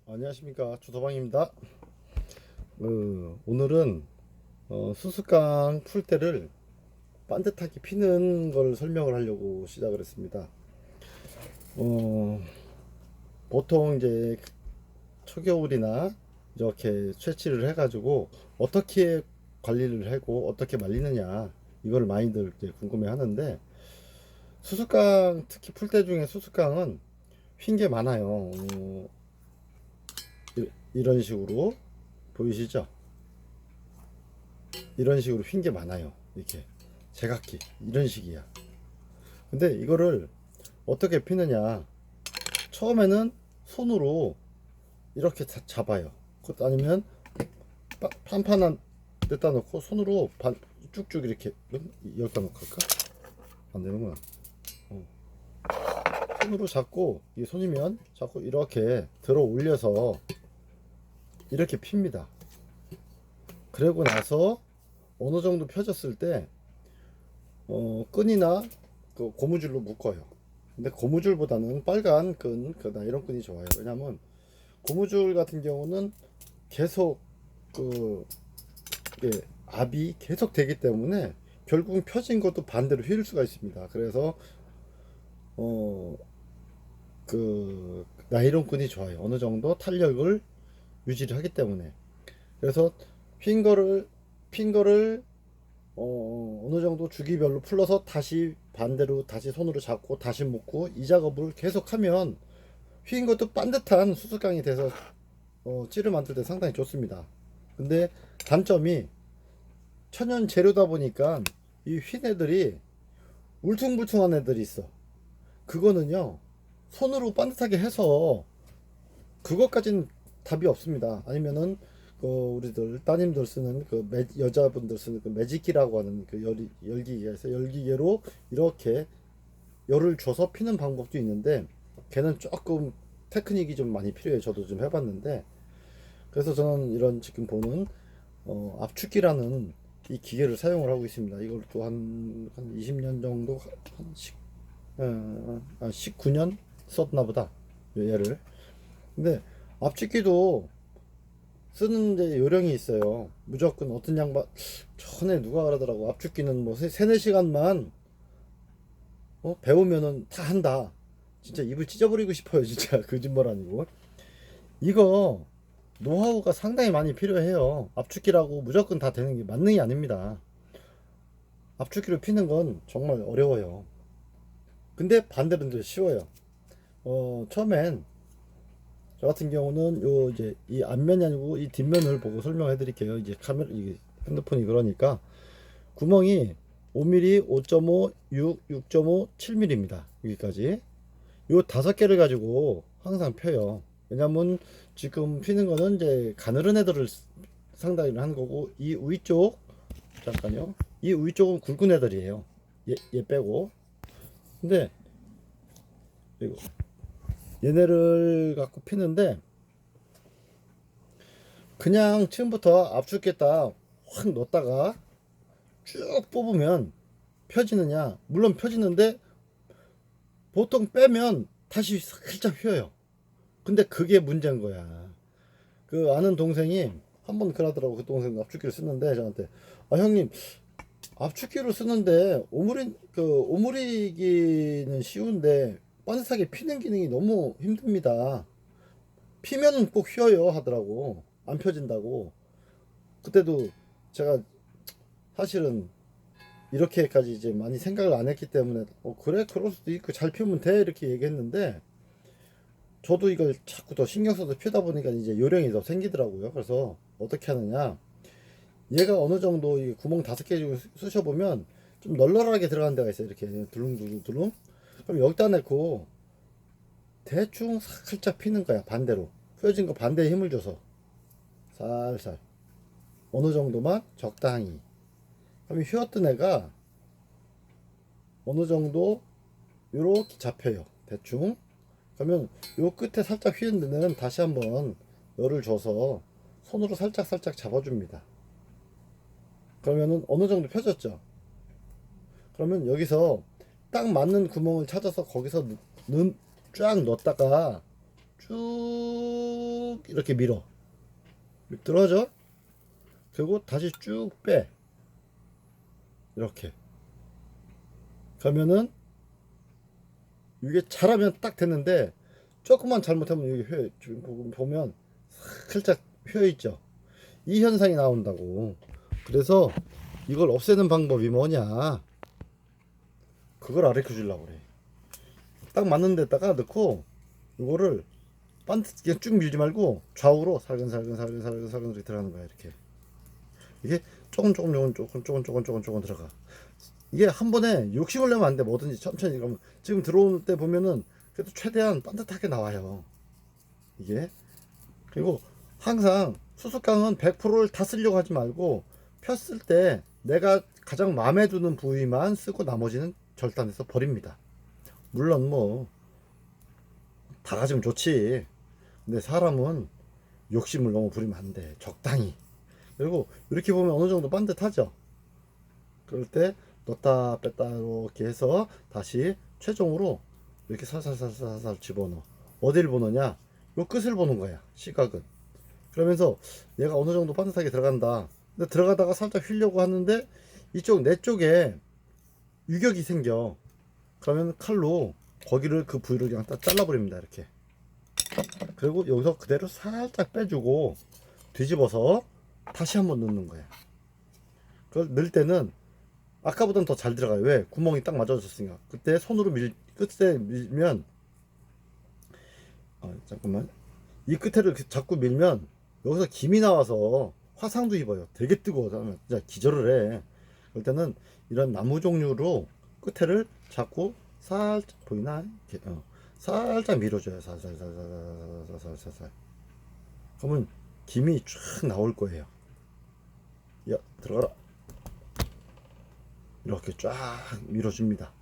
안녕하십니까, 주서방입니다. 오늘은 수수깡 풀 때를 반듯하게 피는 걸 설명을 하려고 시작을 했습니다. 어, 보통 이제 초겨울이나 이렇게 채취를 해가지고 어떻게 관리를 하고 어떻게 말리느냐, 이걸 많이들 이제 궁금해 하는데, 수수깡, 특히 풀 때 중에 수수깡은 휜 게 많아요. 이런 식으로 보이시죠? 이런 식으로 휜 게 많아요. 이렇게 제각기 이런 식이야. 근데 이거를 어떻게 피느냐, 처음에는 손으로 이렇게 잡아요. 아니면 판판한 데다 놓고 손으로 쭉쭉 이렇게 여기다 놓고 할까? 안 되는구나. 손으로 잡고, 이 손이면 자꾸 이렇게 들어 올려서 이렇게 핍니다. 그러고 나서 어느 정도 펴졌을 때 끈이나 그 고무줄로 묶어요. 근데 고무줄보다는 빨간 끈, 그 나이론 끈이 좋아요. 왜냐면 고무줄 같은 경우는 계속 그 압이 계속 되기 때문에 결국 펴진 것도 반대로 휘를 수가 있습니다. 그래서 그 나이론 끈이 좋아요. 어느 정도 탄력을 유지를 하기 때문에. 그래서 핀 거를 어느 정도 주기별로 풀러서 다시 반대로 다시 손으로 잡고 다시 묶고, 이 작업을 계속하면 휜 것도 반듯한 수수깡이 돼서 찌를 만들 때 상당히 좋습니다. 근데 단점이 천연 재료다 보니까 이 휜 애들이 울퉁불퉁한 애들이 있어. 그거는요, 손으로 반듯하게 해서 그것까진 답이 없습니다. 아니면은 우리들 따님들 쓰는 여자분들 쓰는 그 매직기라고 하는 그 열기기가 있어요. 열기계로 이렇게 열을 줘서 피는 방법도 있는데, 걔는 조금 테크닉이 좀 많이 필요해요. 저도 좀 해봤는데. 그래서 저는 이런 지금 보는 압축기라는 이 기계를 사용을 하고 있습니다. 이걸 또 한 20년 정도, 한 19년 썼나 보다, 얘를. 근데 압축기도 쓰는데 요령이 있어요. 무조건 어떤 양반, 전에 누가 그러더라고, 압축기는 뭐 4-4시간만 배우면은 다 한다. 진짜 입을 찢어버리고 싶어요. 진짜 거짓말 아니고. 이거 노하우가 상당히 많이 필요해요. 압축기라고 무조건 다 되는 게 만능이 아닙니다. 압축기로 피는 건 정말 어려워요. 근데 반대로 이제 쉬워요. 처음엔 저 같은 경우는 요 이제 이 앞면이 아니고 이 뒷면을 보고 설명해 드릴게요. 이제 카메라, 이게 핸드폰이 그러니까, 구멍이 5mm, 5.5, 6, 6.5, 7mm입니다. 여기까지. 요 5개를 가지고 항상 펴요. 왜냐면 지금 피는 거는 이제 가늘은 애들을 상당히 하는 거고, 이 위쪽, 잠깐요. 이 위쪽은 굵은 애들이에요. 얘 빼고. 근데 이거 얘네를 갖고 피는데, 그냥 처음부터 압축했다 확 넣었다가 쭉 뽑으면 펴지느냐? 물론 펴지는데 보통 빼면 다시 살짝 휘어요. 근데 그게 문제인 거야. 그 아는 동생이 한번 그러더라고. 그 동생 압축기를 쓰는데 저한테, 아 형님, 압축기로 쓰는데 오므리기는 쉬운데 반듯하게 피는 기능이 너무 힘듭니다. 피면은 꼭 휘어요 하더라고. 안 펴진다고. 그때도 제가 사실은 이렇게까지 이제 많이 생각을 안 했기 때문에, 그래, 그럴 수도 있고 잘 피우면 돼, 이렇게 얘기했는데, 저도 이걸 자꾸 더 신경 써서 피다 보니까 이제 요령이 더 생기더라고요. 그래서 어떻게 하느냐, 얘가 어느 정도 이 구멍 5개 주고 쑤셔보면 좀 널널하게 들어가는 데가 있어요. 이렇게 둘룽둘룽. 그럼 여기다 놓고 대충 살짝 피는 거야. 반대로 휘어진 거 반대에 힘을 줘서 살살, 어느 정도만 적당히. 그럼 휘었던 애가 어느 정도 요렇게 잡혀요. 대충. 그러면 요 끝에 살짝 휘는 데는 다시 한번 열을 줘서 손으로 살짝 살짝 잡아줍니다. 그러면은 어느 정도 펴졌죠. 그러면 여기서 딱 맞는 구멍을 찾아서 거기서 쫙 넣었다가 쭉 이렇게 밀어. 들어가죠? 그리고 다시 쭉 빼. 이렇게. 그러면은 이게 잘하면 딱 됐는데 조금만 잘못하면 여기 지금 보면 살짝 휘어 있죠. 이 현상이 나온다고. 그래서 이걸 없애는 방법이 뭐냐? 그걸 가르쳐 주려고 그래. 딱 맞는 데다가 넣고 이거를 반드 그냥 쭉 밀지 말고 좌우로 살근살근 이렇게 들어가는 거야. 이렇게. 이게 조금 들어가. 이게 한 번에 욕심을 내면 안 돼. 뭐든지 천천히. 그러면 지금 들어올 때 보면은 그래도 최대한 반듯하게 나와요. 이게. 그리고 항상 수수깡은 100%를 다 쓰려고 하지 말고 폈을 때 내가 가장 마음에 드는 부위만 쓰고 나머지는 절단해서 버립니다. 물론 뭐 다 가지면 좋지. 근데 사람은 욕심을 너무 부리면 안 돼. 적당히. 그리고 이렇게 보면 어느 정도 반듯하죠. 그럴 때 넣었다 뺐다 이렇게 해서 다시 최종으로 이렇게 살살살살 집어넣어. 어디를 보느냐? 요 끝을 보는 거야. 시각은. 그러면서 얘가 어느 정도 반듯하게 들어간다. 근데 들어가다가 살짝 휘려고 하는데 이쪽 내 쪽에 유격이 생겨. 그러면 칼로 거기를 그 부위를 그냥 딱 잘라버립니다. 이렇게. 그리고 여기서 그대로 살짝 빼주고 뒤집어서 다시 한번 넣는 거야. 그걸 넣을 때는 아까보다는 더 잘 들어가요. 왜? 구멍이 딱 맞아졌으니까. 그때 손으로 끝에 밀면 잠깐만. 이 끝에를 자꾸 밀면 여기서 김이 나와서 화상도 입어요. 되게 뜨거워. 진짜 기절을 해. 그럴 때는 이런 나무 종류로 끝에를 자꾸 살짝 보이나? 이렇게, 살짝 밀어줘요. 살살살살살살살살. 그러면 김이 쫙 나올 거예요. 야, 들어가라. 이렇게 쫙 밀어줍니다.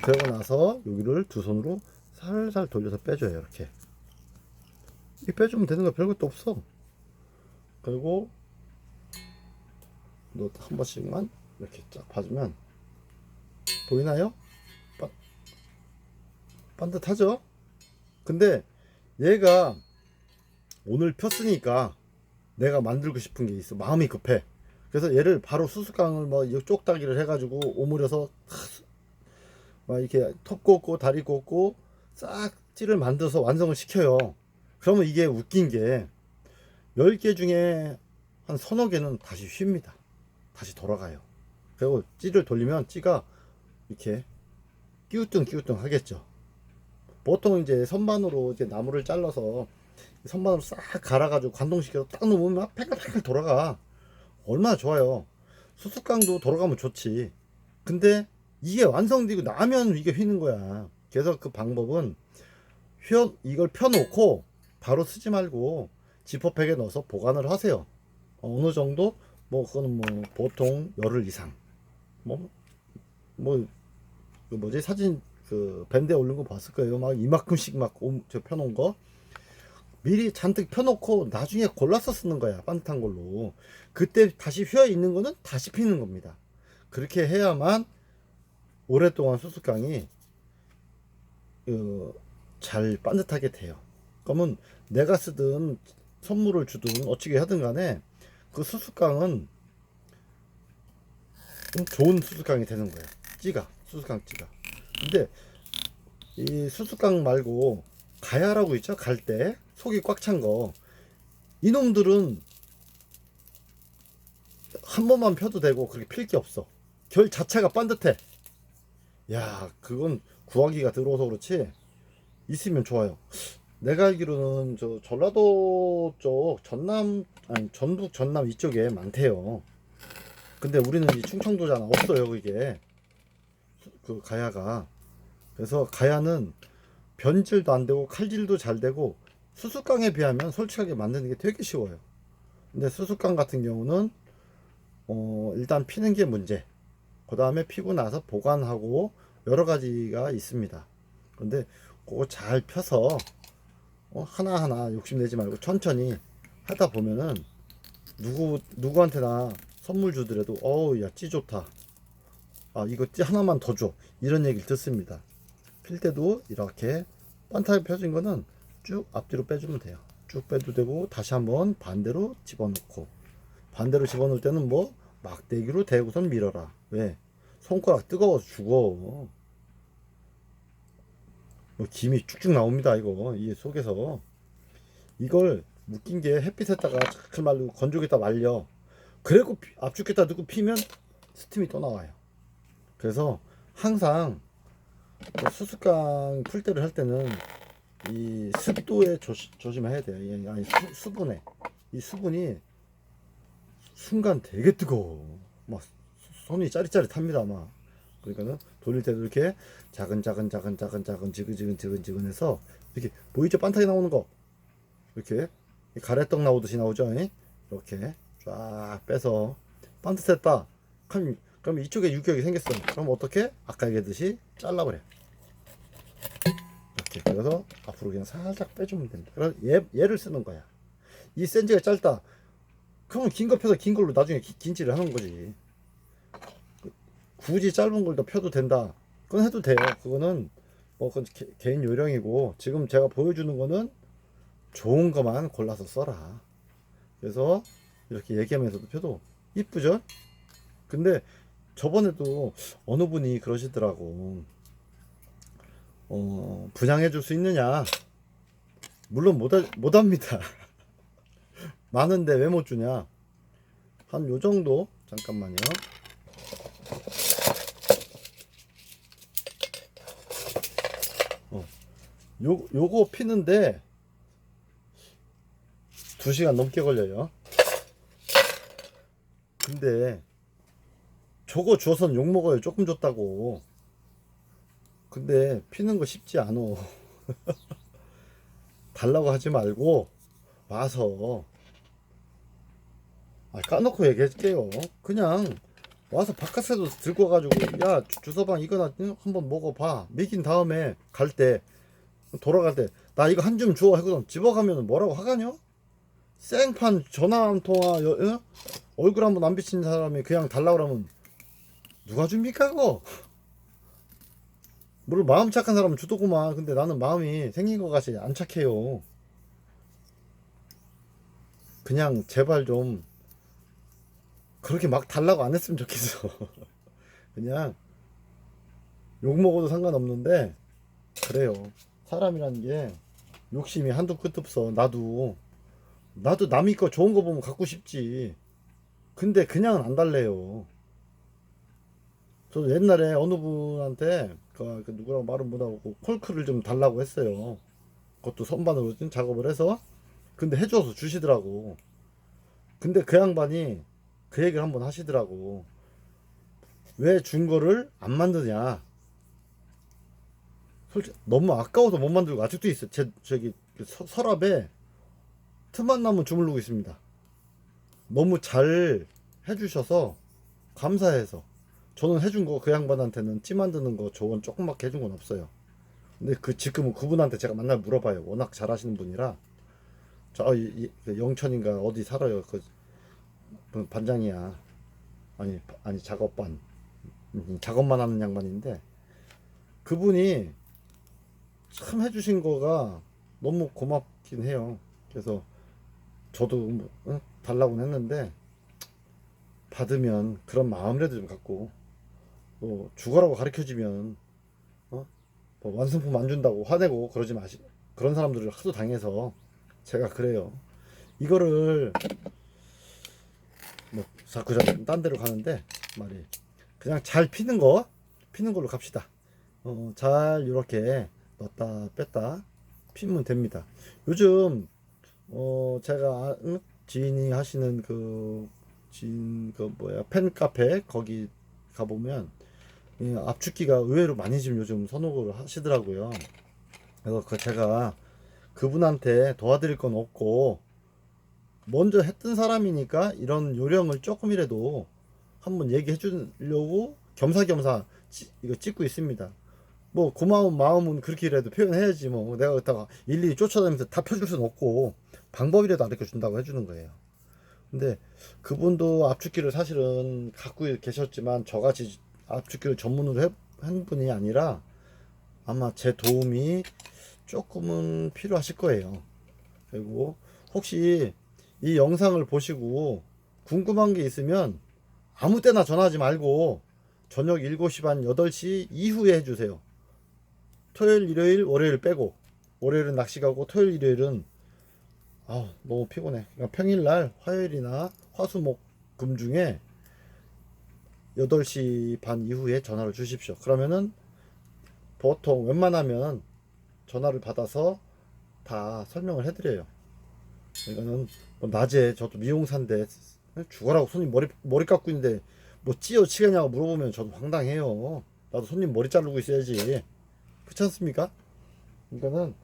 그러고 나서 여기를 두 손으로 살살 돌려서 빼줘요. 이렇게. 이 빼주면 되는 거 별것도 없어. 그리고 너 한 번씩만 이렇게 쫙 봐주면 보이나요? 반듯하죠? 근데 얘가 오늘 폈으니까 내가 만들고 싶은 게 있어. 마음이 급해. 그래서 얘를 바로 수수깡을 뭐 쪽다기를 해가지고 오므려서 막 이렇게 톱 꽂고 다리 꽂고 싹지를 만들어서 완성을 시켜요. 그러면 이게 웃긴 게 10개 중에 한 서너 개는 다시 휩니다. 다시 돌아가요. 그리고 찌를 돌리면 찌가 이렇게 끼우뚱 하겠죠. 보통 이제 선반으로 이제 나무를 잘라서 선반으로 싹 갈아가지고 관동시켜서 딱 놓으면 막 팽글팽글 돌아가. 얼마나 좋아요. 수수깡도 돌아가면 좋지. 근데 이게 완성되고 나면 이게 휘는 거야. 그래서 그 방법은 이걸 펴놓고 바로 쓰지 말고 지퍼백에 넣어서 보관을 하세요. 어느 정도 뭐 그거는 뭐 보통 열흘 이상 뭐 그 뭐지 사진 그 밴드에 올린 거 봤을 거예요. 막 이만큼씩 막 펴놓은 거 미리 잔뜩 펴놓고 나중에 골라서 쓰는 거야. 반듯한 걸로. 그때 다시 휘어 있는 거는 다시 피는 겁니다. 그렇게 해야만 오랫동안 수수깡이 잘 반듯하게 돼요. 그러면 내가 쓰든 선물을 주든 어찌게 하든 간에 그 수수깡은 좋은 수수깡이 되는 거예요. 수수깡 찌가. 근데 이 수수깡 말고 가야라고 있죠. 갈대 속이 꽉 찬 거. 이놈들은 한 번만 펴도 되고 그렇게 필 게 없어. 결 자체가 반듯해. 야, 그건 구하기가 들어서 그렇지 있으면 좋아요. 내가 알기로는 저 전라도 쪽 전북 전남 이쪽에 많대요. 근데 우리는 이 충청도잖아. 없어요 그게. 그 가야가. 그래서 가야는 변질도 안 되고 칼질도 잘 되고 수수깡에 비하면 솔직하게 만드는 게 되게 쉬워요. 근데 수수깡 같은 경우는 일단 피는 게 문제. 그 다음에 피고 나서 보관하고 여러 가지가 있습니다. 근데 그거 잘 펴서 하나하나 욕심내지 말고 천천히 하다 보면은 누구한테나 선물 주더라도 어우 야 찌 좋다. 아 이거 찌 하나만 더 줘. 이런 얘기를 듣습니다. 필 때도 이렇게 반타입 펴진 거는 쭉 앞뒤로 빼주면 돼요. 쭉 빼도 되고 다시 한번 반대로 집어넣고, 반대로 집어넣을 때는 뭐 막대기로 대고선 밀어라. 왜? 손가락 뜨거워서 죽어. 뭐 김이 쭉쭉 나옵니다. 이거 이 속에서. 이걸 웃긴 게 햇빛에다가 잘 말리고 건조기에다 말려. 그리고 압축기에다 넣고 피면 스팀이 또 나와요. 그래서 항상 수습강 풀 때를 할 때는 이 습도에 조심해야 돼요. 아니 수분에. 이 수분이 순간 되게 뜨거워. 막 손이 짜릿짜릿합니다. 막. 그러니까는 돌릴 때도 이렇게 작은 지근지근해서 이렇게 보이죠? 반타기 나오는 거. 이렇게 가래떡 나오듯이 나오죠. 이렇게 쫙 빼서 반듯했다. 그럼 이쪽에 유격이 생겼어. 그럼 어떻게? 아까 얘기했듯이 잘라버려. 이렇게. 그래서 앞으로 그냥 살짝 빼주면 됩니다. 그래서 얘를 쓰는 거야. 이 센지가 짧다. 그러면 긴 거 펴서 긴 걸로 나중에 긴지를 하는 거지. 굳이 짧은 걸 더 펴도 된다. 그건 해도 돼요. 그거는 뭐 그건 개인 요령이고, 지금 제가 보여주는 거는 좋은 것만 골라서 써라. 그래서 이렇게 얘기하면서도 펴도 이쁘죠? 근데 저번에도 어느 분이 그러시더라고. 분양해 줄 수 있느냐? 물론 못합니다. 많은데 왜 못 주냐? 한 요 정도. 잠깐만요. 요거 피는데 2시간 넘게 걸려요. 근데 저거 주워서는 욕먹어요. 조금 줬다고. 근데 피는 거 쉽지 않아. 달라고 하지 말고 와서, 까놓고 얘기할게요. 그냥 와서 바깥에도 들고 가가지고, 야 주서방 이거나 한번 먹어봐. 먹인 다음에 갈 때, 돌아갈 때 나 이거 한 줌 줘 하고선 집어가면 뭐라고 하가냐? 생판 전화 한 통화, 얼굴 한번 안 비친 사람이 그냥 달라고 하면 누가 줍니까 그거? 물론 마음 착한 사람은 주더구만. 근데 나는 마음이 생긴 것 같이 안 착해요. 그냥 제발 좀 그렇게 막 달라고 안 했으면 좋겠어. 그냥 욕 먹어도 상관없는데, 그래요. 사람이라는 게 욕심이 한도 끝도 없어. 나도 남이 거 좋은 거 보면 갖고 싶지. 근데 그냥은 안 달래요. 저도 옛날에 어느 분한테 그 누구라고 말은 못하고 콜크를 좀 달라고 했어요. 그것도 선반으로 좀 작업을 해서. 근데 해줘서 주시더라고. 근데 그 양반이 그 얘기를 한번 하시더라고. 왜 준 거를 안 만드냐? 솔직히 너무 아까워서 못 만들고 아직도 있어요. 저기 서랍에 틈만 나면 주물르고 있습니다. 너무 잘 해주셔서 감사해서. 저는 해준 거 그 양반한테는 찌 만드는 거 조언 조금밖에 해준 건 없어요. 근데 지금은 그분한테 제가 맨날 물어봐요. 워낙 잘하시는 분이라. 그 영천인가 어디 살아요. 그 반장이야. 아니 작업반. 작업만 하는 양반인데, 그분이 참 해주신 거가 너무 고맙긴 해요. 그래서 저도 달라고는 했는데, 받으면 그런 마음이라도 좀 갖고, 뭐 죽어라고 가르쳐주면 뭐 완성품 안 준다고 화내고 그러지 마시. 그런 사람들을 하도 당해서 제가 그래요. 이거를 뭐 자꾸 딴 데로 가는데 말이, 그냥 잘 피는 걸로 갑시다. 잘 이렇게 넣었다 뺐다 피면 됩니다. 요즘 제가 지인이 하시는 그 뭐야 팬카페 거기 가보면 압축기가 의외로 많이 지금 요즘 선호를 하시더라고요. 그래서 제가 그분한테 도와드릴 건 없고, 먼저 했던 사람이니까 이런 요령을 조금이라도 한번 얘기해 주려고 겸사겸사 이거 찍고 있습니다. 뭐 고마운 마음은 그렇게라도 표현해야지. 뭐 내가 그렇다가 일일이 쫓아다니면서 다 펴줄 수는 없고, 방법이라도 알려 준다고 해주는 거예요. 근데 그분도 압축기를 사실은 갖고 계셨지만 저같이 압축기를 전문으로 한 분이 아니라 아마 제 도움이 조금은 필요하실 거예요. 그리고 혹시 이 영상을 보시고 궁금한 게 있으면 아무 때나 전화하지 말고 저녁 7시 반 8시 이후에 해주세요. 토요일 일요일 월요일 빼고, 월요일은 낚시 가고 토요일 일요일은 너무 피곤해. 그러니까 평일날 화요일이나 화수목금 중에 8시 반 이후에 전화를 주십시오. 그러면은 보통 웬만하면 전화를 받아서 다 설명을 해드려요. 이거는 뭐 낮에 저도 미용사인데 죽어라고 손님 머리 깎고 있는데 뭐 찌어치겠냐고 물어보면 저도 황당해요. 나도 손님 머리 자르고 있어야지. 그렇지 않습니까? 그러니까는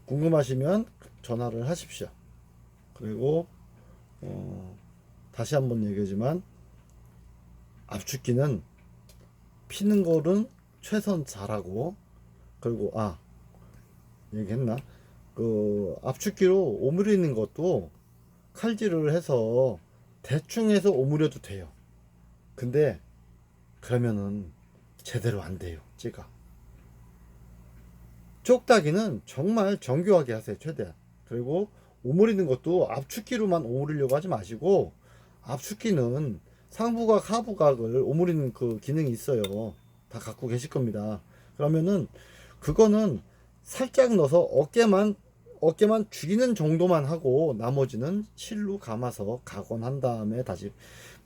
궁금하시면 전화를 하십시오. 그리고 다시 한번 얘기하지만 압축기는 피는 거는 최선 잘하고, 그리고 얘기했나? 그 압축기로 오므리는 것도 칼질을 해서 대충 해서 오므려도 돼요. 근데 그러면은 제대로 안 돼요, 찌가. 쪽다기는 정말 정교하게 하세요, 최대한. 그리고 오므리는 것도 압축기로만 오므리려고 하지 마시고, 압축기는 상부각 하부각을 오므리는 그 기능이 있어요. 다 갖고 계실 겁니다. 그러면은 그거는 살짝 넣어서 어깨만 죽이는 정도만 하고 나머지는 실로 감아서 각원한 다음에 다시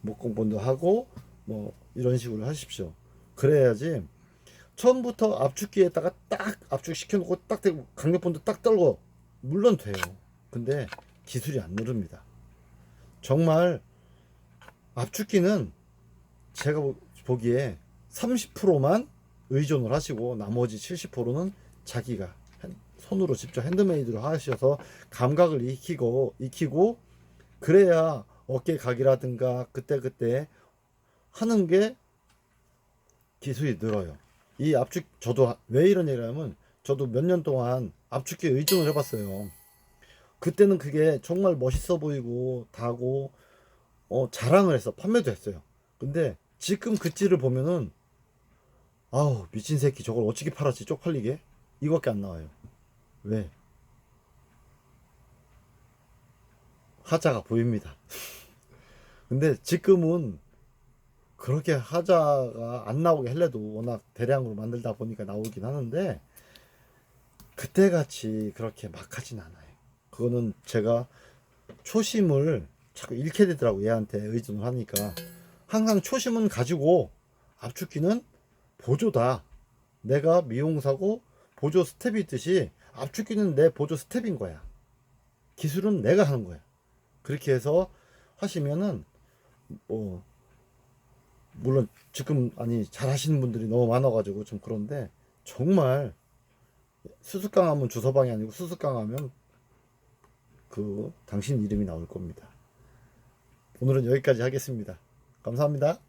목공본도 하고 뭐 이런 식으로 하십시오. 그래야지 처음부터 압축기에다가 딱 압축시켜 놓고 딱 대고 강력본도 딱 떨고 물론 돼요. 근데 기술이 안 누릅니다. 정말 압축기는 제가 보기에 30%만 의존을 하시고 나머지 70%는 자기가 손으로 직접 핸드메이드로 하셔서 감각을 익히고 그래야 어깨 각이라든가 그때그때 하는 게 기술이 늘어요. 이 압축, 저도 왜 이런 얘기를 하면 저도 몇 년 동안 압축기에 의존을 해봤어요. 그때는 그게 정말 멋있어 보이고 다고 자랑을 해서 판매도 했어요. 근데 지금 그 찌를 보면은 아우 미친 새끼 저걸 어떻게 팔았지 쪽팔리게. 이거밖에 안 나와요. 왜? 하자가 보입니다. 근데 지금은 그렇게 하자가 안 나오게 할래도 워낙 대량으로 만들다 보니까 나오긴 하는데 그때 같이 그렇게 막 하진 않아요. 그거는 제가 초심을 자꾸 잃게 되더라고. 얘한테 의존을 하니까 항상 초심은 가지고 압축기는 보조다. 내가 미용사고 보조 스텝이 있듯이 압축기는 내 보조 스텝인 거야. 기술은 내가 하는 거야. 그렇게 해서 하시면은 뭐 물론 지금 잘 하시는 분들이 너무 많아가지고 좀 그런데 정말 수수깡 하면 주서방이 아니고 수수깡 하면 그 당신 이름이 나올 겁니다. 오늘은 여기까지 하겠습니다. 감사합니다.